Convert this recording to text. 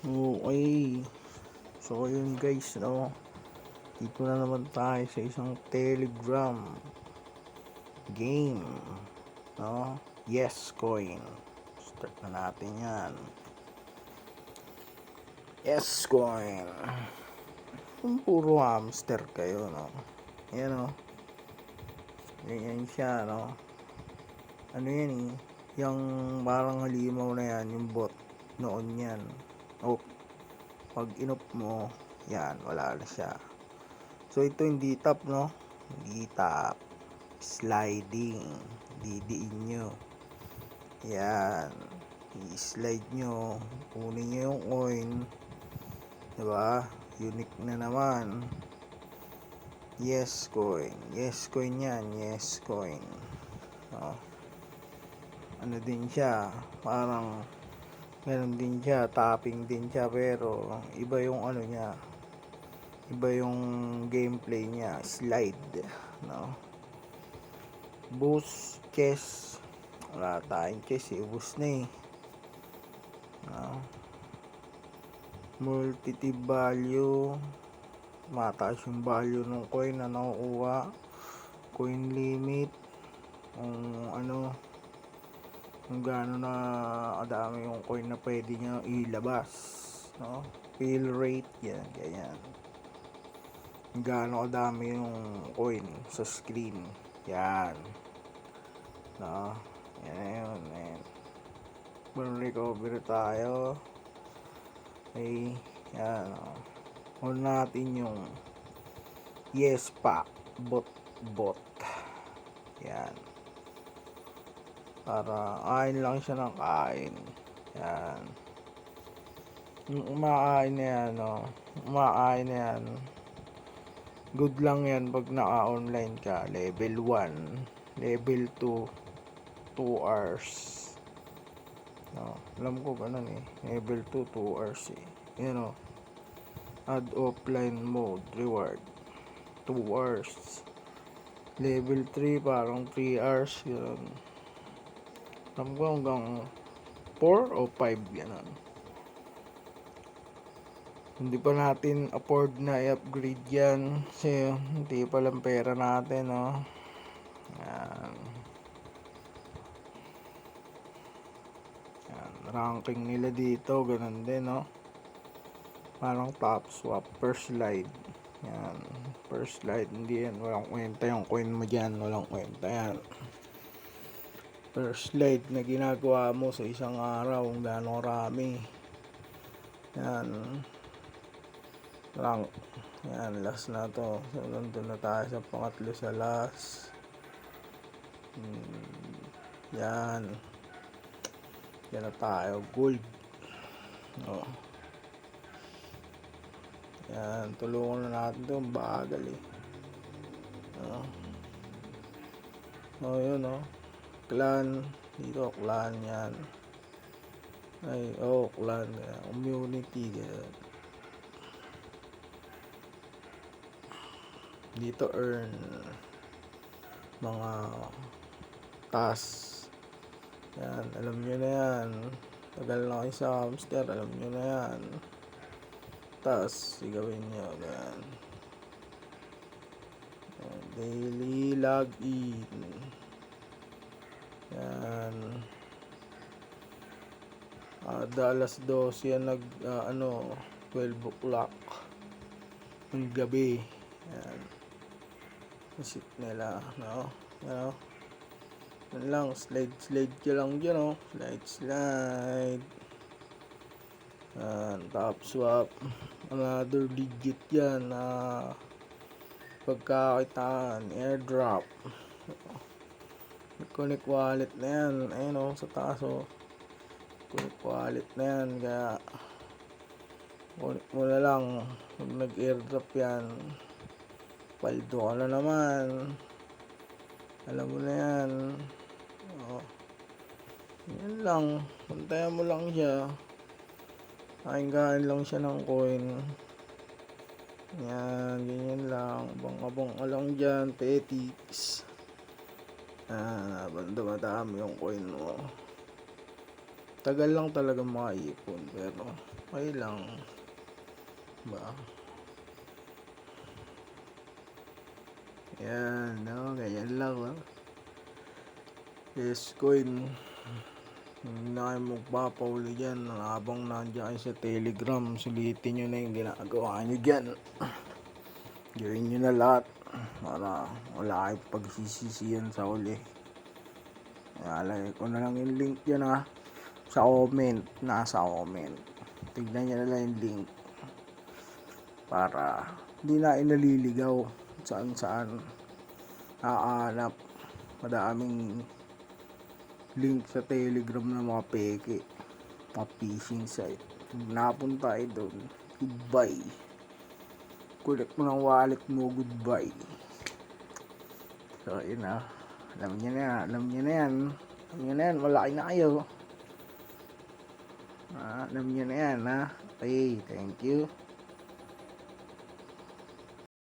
Okay. So yun guys, no. Dito na naman tayo sa isang Telegram game, no. Yes coin. Start na natin 'yan. Yes coin. Kung puro hamster kayo, no. Ayan, no. Ganyan siya, no. Ano yan eh. Yung parang halimaw na yan, yung bot noon yan. Oh, pag inop mo, yan, wala na siya. So ito hindi tap, no. Hindi tap. Sliding. Didiin nyo. Yan. I-slide nyo. Kunin nyo yung coin. Diba? Unique na naman. Yes coin. Yes coin yan. Yes coin. Oh. Ano din siya. Parang meron din siya. Tapping din siya. Pero iba yung ano niya. Iba yung gameplay niya. Slide. No? Boost. Chess. Wala tayong chess. Ubus na eh. No? Multiple value. Mataas yung value ng coin na nakukuha. Coin limit. Kung ano. Kung gaano na kadami yung coin na pwede nyo ilabas. No? Fill rate. Yan. Ganyan. Kung gaano kadami yung coin sa screen. Yan. No? Yan. Yan. Kung recover tayo. Okay. Yan. On natin yung yes pack. Bot. Yan. Para kain lang siya ng kain. Yan. Yung umakain na yan, no? Umakain na yan. Good lang yan pag naka-online ka. Level 1. Level 2. 2 hours. No? Alam ko ganun eh. Level 2, 2 hours eh. Yan o. Add offline mode. Reward. 2 hours. Level 3 parang 3 hours. Yan. Alam ko hanggang 4 o 5 yan. Hindi pa natin afford na i-upgrade yan kasi hindi pa lang pera natin, no. Yan. Yan. Ranking nila dito ganun din, no. Parang top swap first slide. Yan. First slide hindi yan, walang kwenta yung coin mo dyan, walang kwenta yan. First slide na ginagawa mo sa isang araw kung gaano karami. Yan. Rank. Yan, last na to. So, nandun na tayo sa pangatlo sa last. Yan. Yan na tayo. Gold. Oh. Yan. Tulungan na natin ito. Bagal eh. Oh. Oh, yun oh. Clan. Dito, clan yan. Ay, oh, clan. Community. Ganyan. Dito earn mga task. Yan, alam nyo na yan. Tagal na kayo sa hamster, alam nyo na yan. Task, sigawin nyo. Yan. Daily login. Yan. Alas 12 yan 12 o'clock ng gabi. Yan. Visit nila, no? Yan, yan lang, slide ka lang dyan, no? Slide. Top swap. Another digit yan na pagkakitaan. Airdrop. Connect wallet na yan. Ayun, no? Sa taas, oh. Connect wallet na yan. Kaya connect mo na lang. Pag nag-airdrop yan, paldo ka na naman. Alam mo na yan. Oh. Yan lang. Puntayan mo lang siya. Kain lang siya ng coin. Yan. Ganyan lang. Abang lang dyan. Petix. Habang dumadami yung coin mo. Tagal lang talaga makaipon, pero okay lang. Ba? Yan, no? Ganyan lang, no? Yes, coin. Hindi na kayo magpapauli dyan. Habang nandiyan kayo sa Telegram, sulitin nyo na yung ginagawa nyo dyan. Gawin nyo na lahat para wala kayo pagsisisiyan sa uli. Ilalagay ko na lang yung link dyan, ha. Sa comment. Nasa comment. Tignan nyo na lang yung link. Para hindi na inaliligaw saan saan hahanap. Madaming link sa Telegram na mga peke, mga phishing site. Napunta tayo doon, goodbye. Kulit mo ng wallet mo, goodbye. So yun na, alam nyo na yan, alam nyo na yan, malaki na kayo. Alam nyo na yan, ha. Okay, thank you.